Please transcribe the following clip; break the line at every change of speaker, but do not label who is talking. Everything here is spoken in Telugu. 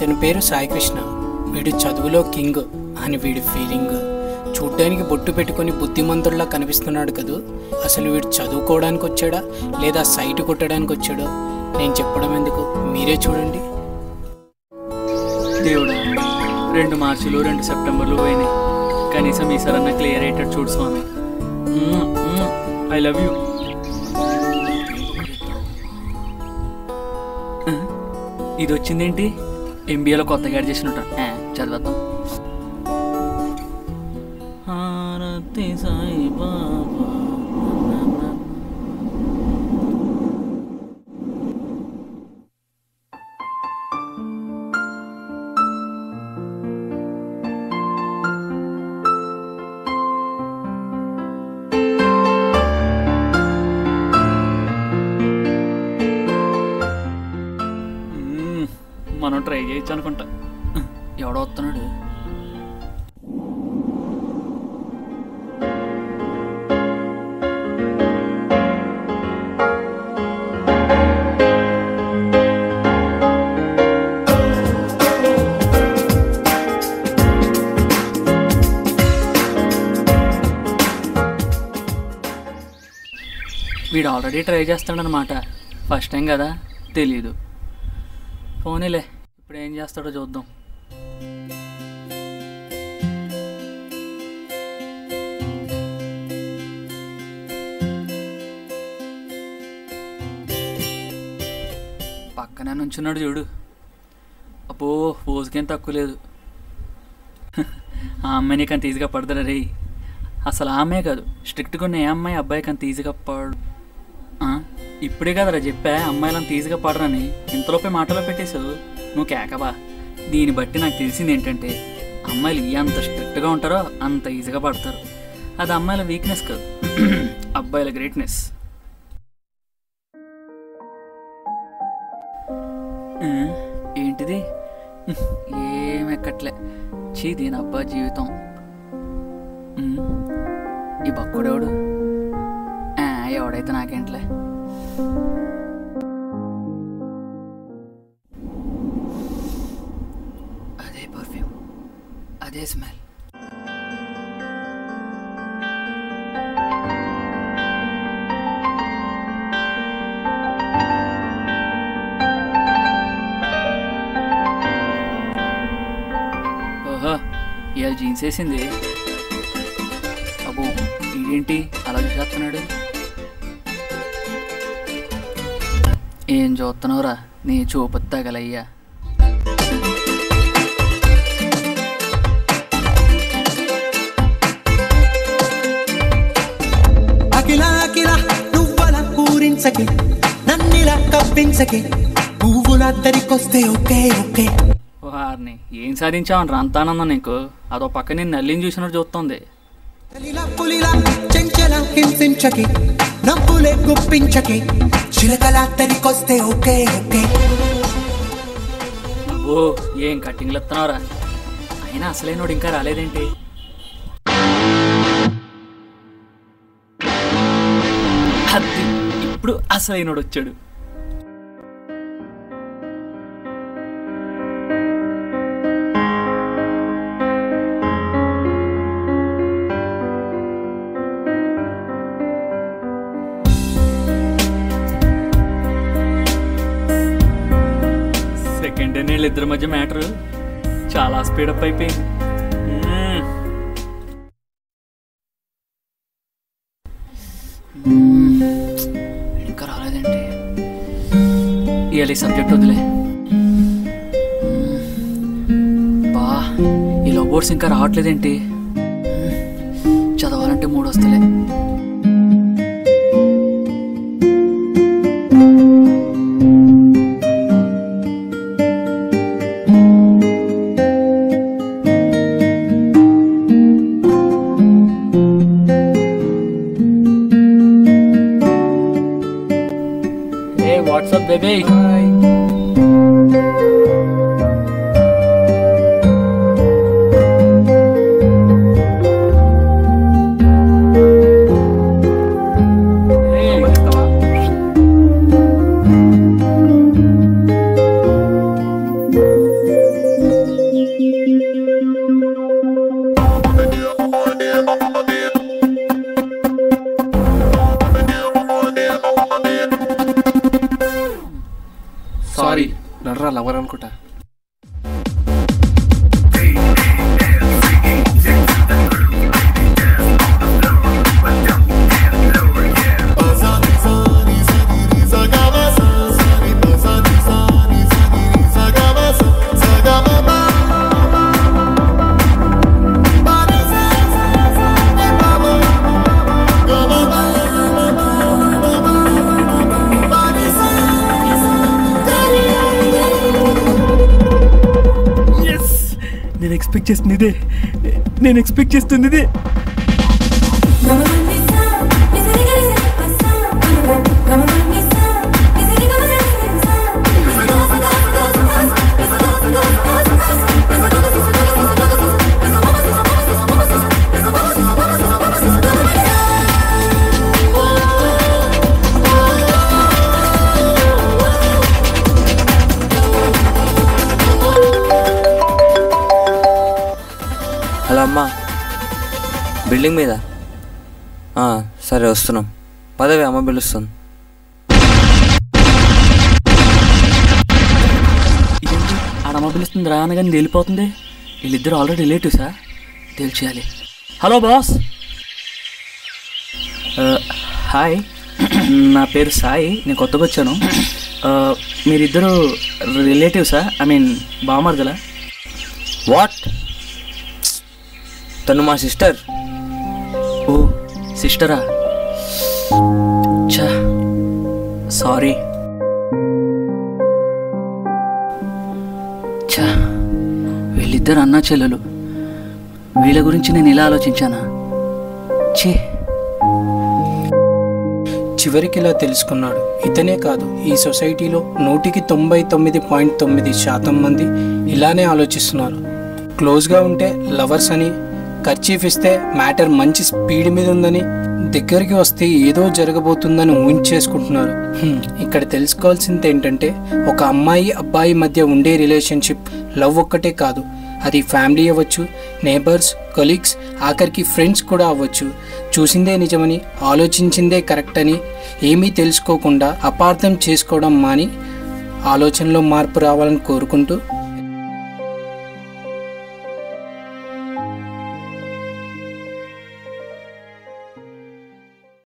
ఇతని పేరు సాయికృష్ణ. వీడు చదువులో కింగ్ అని వీడి ఫీలింగ్. చూడ్డానికి బొట్టు పెట్టుకొని బుద్ధిమంతుల్లా కనిపిస్తున్నాడు కదూ. అసలు వీడు చదువుకోవడానికి వచ్చాడా లేదా సైట్ కొట్టడానికి వచ్చాడో నేను చెప్పడం ఎందుకు, మీరే చూడండి.
దేవుడా, 2 మార్చిలు 2 సెప్టెంబర్లు పోయినాయి. కనీసం ఈసారన్నా క్లియర్ అయ్యేటట్టు చూడు స్వామి. I love you. ఇది వచ్చిందేంటి? ఎంబీఏలో కొత్తగా యాడ్ చేసినట్టు. చదివేద్దాం. హారతి సాయి బాబా. మనం ట్రై చేయొచ్చు అనుకుంటా. ఎవడో వస్తున్నాడు. వీడు ఆల్రెడీ ట్రై చేస్తాడనమాట. ఫస్ట్ టైం కదా, తెలీదు. పోనీలే, ఇప్పుడు ఏం చేస్తాడో చూద్దాం. పక్కనే నుంచున్నాడు చూడు. అబ్బో, పోజుకేం తక్కువ లేదు. ఆ అమ్మాయి నీకు అంత ఈజీగా పడతారా రే? అసలు ఆ అమ్మాయి కాదు, స్ట్రిక్ట్గా ఉన్న ఏ అమ్మాయి అబ్బాయికి అంత ఈజీగా పడు. ఇప్పుడే కదరా చెప్పా అమ్మాయిలు అంత ఈజీగా పడరని. ఇంతలోపే మాటలో పెట్టేశావు. నువ్వు కేకబా. దీన్ని బట్టి నాకు తెలిసింది ఏంటంటే, అమ్మాయిలు ఎంత స్ట్రిక్ట్గా ఉంటారో అంత ఈజీగా పడతారు. అది అమ్మాయిల వీక్నెస్ కాదు, అబ్బాయిల గ్రేట్నెస్. ఏంటిది? ఏమెక్కట్లే. చీ, దీని అబ్బా జీవితం. ఈ బక్కుడెవడు? ఎవడైతే నాకేంట్లే. అదే పర్ఫ్యూమ్, అదే స్మెల్. ఓహో, ఇవాళ జీన్స్ వేసింది. అబ్బో, ఇదేంటి అలా చూసేస్తున్నాడు? ఏం చూస్తున్నావురా? నీ చూపు తగలయ్యా.
అఖిల అఖిల నువ్వలా పూరించకే, నన్నిలా కప్పించకే, పువ్వుల దరికొస్తే ఓకే ఓకే.
వారిని ఏం సాధించావని రంతానందం నీకు. అదో పక్క నేను నల్లిని చూసినట్టు చూస్తుంది.
పులిలా చెంచల హింసించకే, నవ్వులే గుప్పించకే, చిలకల దరికొస్తే ఓకే ఓకే.
ఓ, ఏం కట్టింగ్లు ఇస్తున్నావురా? అయినా అసలైనోడు ఇంకా రాలేదేంటి? అది ఇప్పుడు అసలైనోడు వచ్చాడు. సెకండ్ డే వీళ్ళిద్దరి మధ్య మ్యాటర్ చాలా స్పీడప్ అయిపోయింది. ఇంకా రాలేదండి. ఇవాళ ఈ సబ్జెక్ట్ వదిలే. బా, ఈ లవ్ బోర్డ్స్ ఇంకా రావట్లేదేంటి? చదవాలంటే 3 వస్తలే. What's up, baby? Hi. Hey.
నడరా లవర్ అనుకుంటా.
నేను ఎక్స్పెక్ట్ చేస్తుంది ఇదే.
హలో అమ్మా, బిల్డింగ్ మీద? సరే వస్తున్నాం, పదవి అమ్మ పిలుస్తుంది.
ఇదేంటి ఆడమ్మ పిలుస్తుంది రానగానే వెళ్ళిపోతుంది? వీళ్ళిద్దరు ఆల్రెడీ రిలేటివ్సా? తెలిసేయాలి. Hello boss. హాయ్, నా పేరు సాయి, నేను కొత్తగా వచ్చాను. మీరిద్దరు రిలేటివ్సా? ఐ మీన్ బామర్దలా?
వాట్? తను మా సిస్టర్.
ఓ సిస్టరా? చా సారీ. చా వీళ్ళిద్దరు అన్నా చెల్లెలు, వీళ్ళ గురించి నేను ఇలా ఆలోచించానా? చే
చివరికి ఇలా తెలుసుకున్నాడు. ఇతనే కాదు, ఈ సొసైటీలో 99.9% మంది ఇలానే ఆలోచిస్తున్నారు. క్లోజ్గా ఉంటే లవర్స్ అని, ఖర్చీఫ్ ఇస్తే మ్యాటర్ మంచి స్పీడ్ మీద ఉందని, దగ్గరికి వస్తే ఏదో జరగబోతుందని ఊహించేసుకుంటున్నారు. ఇక్కడ తెలుసుకోవాల్సింది ఏంటంటే, ఒక అమ్మాయి అబ్బాయి మధ్య ఉండే రిలేషన్షిప్ లవ్ ఒక్కటే కాదు, అది ఫ్యామిలీ అవ్వచ్చు, నేబర్స్, కొలీగ్స్, ఆఖరికి ఫ్రెండ్స్ కూడా అవ్వచ్చు. చూసిందే నిజమని, ఆలోచించిందే కరెక్ట్ అని ఏమీ తెలుసుకోకుండా అపార్థం చేసుకోవడం మాని ఆలోచనలో మార్పు రావాలని కోరుకుంటూ